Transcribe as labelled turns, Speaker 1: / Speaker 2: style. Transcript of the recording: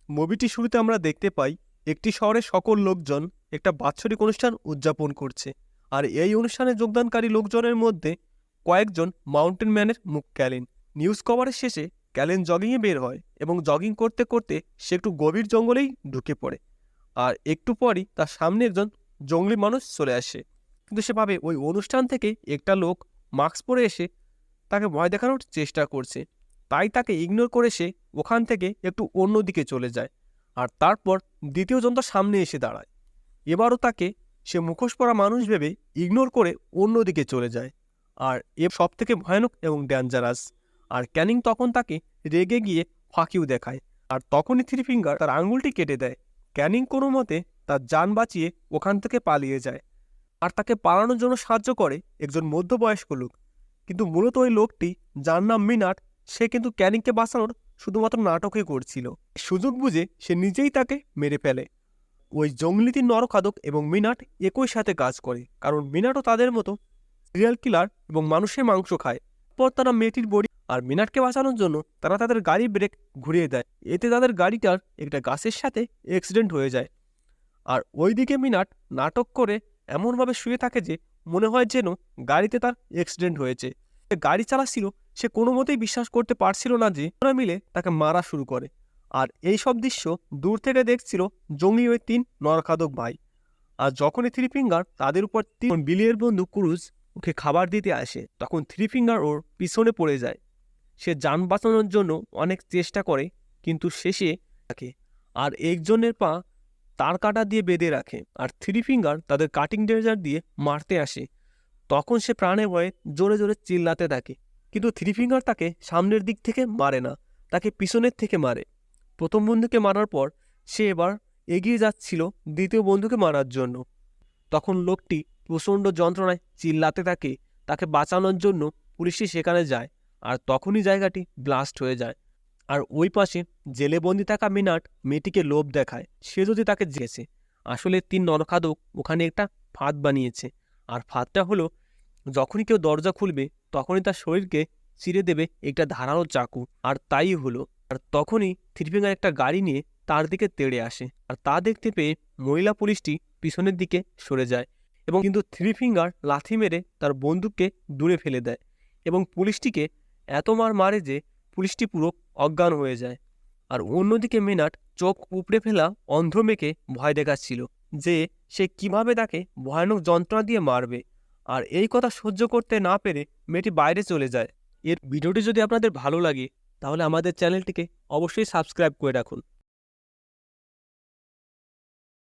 Speaker 1: মুভিটি শুরুতে আমরা দেখতে পাই একটি শহরের সকল লোকজন একটা বাৎসরিক অনুষ্ঠান উদযাপন করছে। আর এই অনুষ্ঠানে যোগদানকারী লোকজনের মধ্যে কয়েকজন মাউন্টেন ম্যানের মুখ ক্যালেন। নিউজ কভারের শেষে ক্যালেন জগিংয়ে বের হয় এবং জগিং করতে করতে সে একটু গভীর জঙ্গলেই ঢুকে পড়ে। আর একটু পরই তার সামনে একজন জঙ্গলি মানুষ চলে আসে, কিন্তু সে ভাবে ওই অনুষ্ঠান থেকে একটা লোক মাস্ক পরে এসে তাকে ভয় দেখানোর চেষ্টা করছে, তাই তাকে ইগনোর করে সে ওখান থেকে একটু অন্যদিকে চলে যায়। আর তারপর দ্বিতীয় জন তার সামনে এসে দাঁড়ায়। এবারও তাকে সে মুখোশ পরা মানুষ ভেবে ইগনোর করে অন্যদিকে চলে যায়। আর এ সব থেকে ভয়ানক এবং ডেঞ্জারাস। আর ক্যানিং তখন তাকে রেগে গিয়ে ফাঁকিও দেখায়, আর তখনই থ্রি ফিঙ্গার তার আঙুলটি কেটে দেয়। ক্যানিং কোনো মতে তার যান বাঁচিয়ে ওখান থেকে পালিয়ে যায়, আর তাকে পালানোর জন্য সাহায্য করে একজন মধ্যবয়স্ক লোক। কিন্তু মূলত ওই লোকটি, যার নাম মিনাট, সে কিন্তু ক্যানিংকে বাঁচানোর শুধুমাত্র নাটকই করছিল। সুযোগ বুঝে সে নিজেই তাকে মেরে ফেলে। ওই জঙ্গলিটির নরখাদক এবং মিনাট একই সাথে কাজ করে, কারণ মিনাটও তাদের মতো সিরিয়াল কিলার এবং মানুষের মাংস খায়। পর তারা মেয়েটির বডি আর মিনাটকে বাঁচানোর জন্য তারা তাদের গাড়ি ব্রেক ঘুরিয়ে দেয়। এতে তাদের গাড়িটার একটা গাছের সাথে অ্যাক্সিডেন্ট হয়ে যায়। আর ওইদিকে মিনাট নাটক করে এমনভাবে শুয়ে থাকে যে মনে হয় যেন গাড়িতে তার অ্যাক্সিডেন্ট হয়েছে। সে গাড়ি চালাচ্ছিল, সে কোনো মতেই বিশ্বাস করতে পারছিল না যে ওরা মিলে তাকে মারা শুরু করে। আর এই সব দৃশ্য দূর থেকে দেখছিল জঙ্গলি ওই তিন নরখাদক ভাই। আর যখনই থ্রি ফিঙ্গার তাদের উপর বিলিয়ের বন্ধু ক্রুজ ওকে খাবার দিতে আসে, তখন থ্রি ফিঙ্গার ওর পিছনে পড়ে যায়। সে যান বাঁচানোর জন্য অনেক চেষ্টা করে, কিন্তু শেষে থাকে। আর একজনের পা তার কাটা দিয়ে বেঁধে রাখে, আর থ্রি ফিঙ্গার তাদের কাটিং ড্রেজার দিয়ে মারতে আসে। তখন সে প্রাণে ভয়ে জোরে জোরে চিল্লাতে থাকে, কিন্তু থ্রি ফিঙ্গার তাকে সামনের দিক থেকে মারে না, তাকে পিছনের থেকে মারে। প্রথম বন্ধুকে মারার পর সে এবার এগিয়ে যাচ্ছিল দ্বিতীয় বন্ধুকে মারার জন্য। তখন লোকটি প্রচণ্ড যন্ত্রণায় চিল্লাতে থাকে। তাকে বাঁচানোর জন্য পুলিশটি সেখানে যায়, আর তখনই জায়গাটি ব্লাস্ট হয়ে যায়। আর ওই পাশে জেলে বন্দি থাকা মিনাট মেয়েটিকে লোভ দেখায় সে যদি তাকে জেগেছে। আসলে তিন নরখাদক ওখানে একটা ফাঁদ বানিয়েছে, আর ফাঁদটা হলো যখনই কেউ দরজা খুলবে তখনই তার শরীরকে চিরে দেবে একটা ধারালো চাকু। আর তাই হলো। আর তখনই থ্রি ফিঙ্গার একটা গাড়ি নিয়ে তার দিকে তেড়ে আসে, আর তা দেখতে পেয়ে মহিলা পুলিশটি পিছনের দিকে সরে যায়, এবং কিন্তু থ্রি ফিঙ্গার লাথি মেরে তার বন্দুককে দূরে ফেলে দেয়, এবং পুলিশটিকে এত মারে যে পুলিশটি পুরো অজ্ঞান হয়ে যায়। আর অন্যদিকে মিনাট চোখ উপড়ে ফেলা অন্ধ মেয়েকে ভয় দেখাচ্ছিল যে সে কিভাবে তাকে ভয়ানক যন্ত্রণা দিয়ে মারবে। আর এই কথা সহ্য করতে না পেরে মেয়েটি বাইরে চলে যায়। এর ভিডিওটি যদি আপনাদের ভালো লাগে তাহলে আমাদের চ্যানেলটিকে অবশ্যই সাবস্ক্রাইব করে রাখুন।